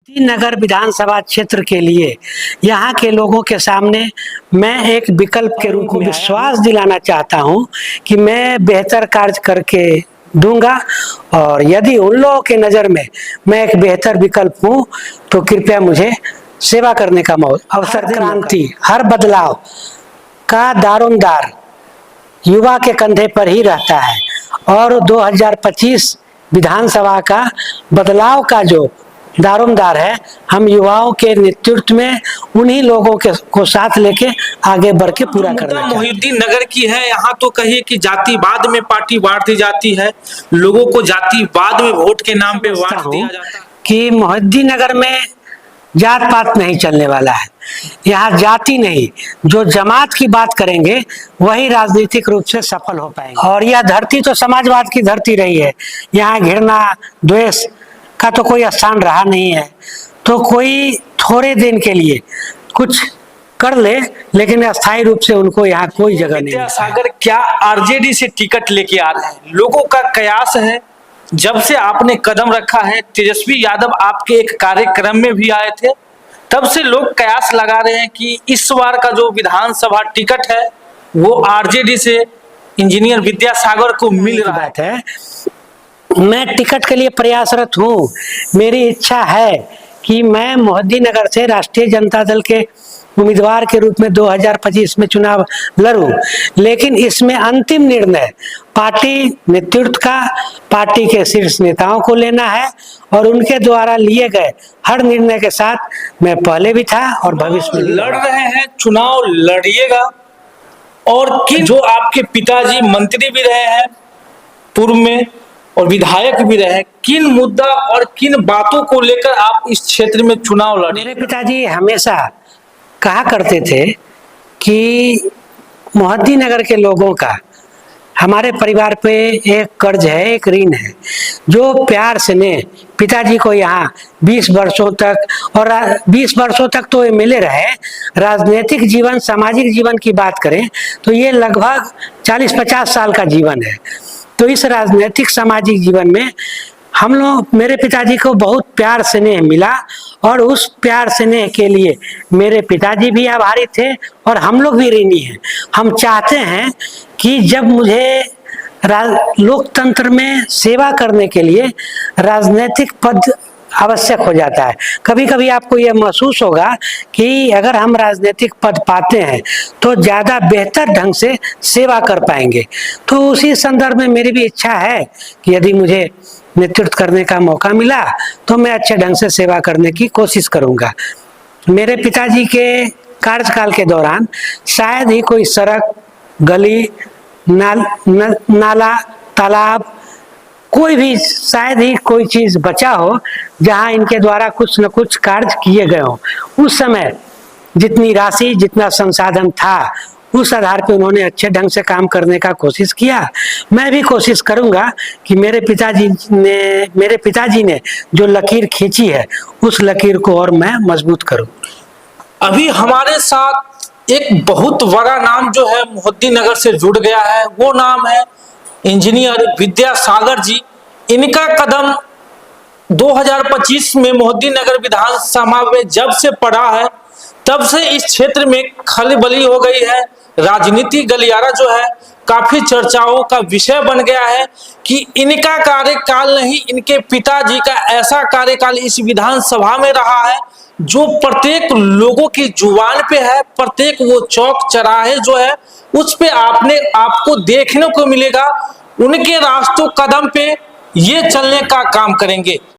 नगर विधानसभा क्षेत्र के लिए यहाँ के लोगों के सामने मैं एक विकल्प के रूप में विश्वास दिलाना चाहता हूँ कि मैं बेहतर कार्य करके दूंगा और यदि उन लोगों के नज़र में मैं एक बेहतर विकल्प हूँ तो कृपया मुझे सेवा करने का अवसर दें। क्रांति, हर बदलाव का दारोमदार युवा के कंधे पर ही रहता है और 2025 विधानसभा का बदलाव का जो दारोमदार है, हम युवाओं के नेतृत्व में उन्हीं लोगों को साथ लेके आगे बढ़ के पूरा करना चाहिए। मोहिउद्दीन नगर की है, यहाँ तो कहिए कि जातिवाद में पार्टी बांट दी जाती है, लोगों को जातिवाद में वोट के नाम पे बांट दिया जाता है कि मोहिउद्दीन नगर में जात पात नहीं चलने वाला है। यहाँ जाति नहीं, जो जमात की बात करेंगे वही राजनीतिक रूप से सफल हो पाएंगे। और यह धरती तो समाजवाद की धरती रही है, यहाँ घृणा द्वेष का तो कोई स्थान रहा नहीं है। तो कोई थोड़े दिन के लिए कुछ कर ले, लेकिन अस्थायी रूप से उनको यहाँ कोई जगह नहीं। विद्यासागर क्या आरजेडी से टिकट लेके आ रहे हैं? लोगों का कयास है, जब से आपने कदम रखा है, तेजस्वी यादव आपके एक कार्यक्रम में भी आए थे, तब से लोग कयास लगा रहे हैं कि इस बार का जो विधानसभा टिकट है वो आरजेडी से इंजीनियर विद्यासागर को मिल रहा है। मैं टिकट के लिए प्रयासरत हूँ। मेरी इच्छा है कि मैं मोहिउद्दीन नगर से राष्ट्रीय जनता दल के उम्मीदवार के रूप में 2025 में चुनाव लड़ूं, लेकिन इसमें अंतिम निर्णय पार्टी नेतृत्व का, पार्टी के शीर्ष नेताओं को लेना है और उनके द्वारा लिए गए हर निर्णय के साथ मैं पहले भी था और भविष्य में लड़ रहे हैं। चुनाव लड़िएगा और किन जो आपके पिताजी मंत्री भी रहे हैं पूर्व में और विधायक भी रहे, किन मुद्दा और किन बातों को लेकर आप इस क्षेत्र में चुनाव लड़े? मेरे पिताजी हमेशा कहा करते थे कि मोहिउद्दीन नगर के लोगों का हमारे परिवार पे एक कर्ज है, एक ऋण है, जो प्यार से ने पिताजी को यहाँ 20 वर्षों तक और 20 वर्षों तक तो एमएलए रहे। राजनीतिक जीवन, सामाजिक जीवन की बात करें तो ये लगभग 40-50 साल का जीवन है। तो इस राजनीतिक सामाजिक जीवन में हम लोग, मेरे पिताजी को बहुत प्यार स्नेह मिला और उस प्यार स्नेह के लिए मेरे पिताजी भी आभारी थे और हम लोग भी ऋणी हैं। हम चाहते हैं कि जब मुझे लोकतंत्र में सेवा करने के लिए राजनीतिक पद आवश्यक हो जाता है। कभी कभी आपको यह महसूस होगा कि अगर हम राजनीतिक पद पाते हैं तो ज़्यादा बेहतर ढंग से सेवा कर पाएंगे। तो उसी संदर्भ में मेरी भी इच्छा है कि यदि मुझे नेतृत्व करने का मौका मिला तो मैं अच्छे ढंग से सेवा करने की कोशिश करूंगा। मेरे पिताजी के कार्यकाल के दौरान शायद ही कोई सड़क, गली, नाला, तालाब, कोई भी शायद ही कोई चीज बचा हो जहां इनके द्वारा कुछ न कुछ कार्य किए गए हो। उस समय जितनी राशि, जितना संसाधन था, उस आधार पे उन्होंने अच्छे ढंग से काम करने का कोशिश किया। मैं भी कोशिश करूंगा कि मेरे पिताजी ने जो लकीर खींची है उस लकीर को और मैं मजबूत करूं। अभी हमारे साथ एक बहुत बड़ा नाम जो है मोहिउद्दीन नगर से जुड़ गया है, वो नाम है इंजीनियर विद्यासागर जी। इनका कदम 2025 में मोहिउद्दीन नगर विधानसभा में जब से पड़ा है तब से इस क्षेत्र में खलबली हो गई है। राजनीति गलियारा जो है काफी चर्चाओं का विषय बन गया है कि इनका कार्यकाल नहीं, इनके पिताजी का ऐसा कार्यकाल इस विधानसभा में रहा है जो प्रत्येक लोगों की जुबान पे है। प्रत्येक वो चौक चौराहे जो है उस पे आपको देखने को मिलेगा। उनके रास्तों कदम पे ये चलने का काम करेंगे।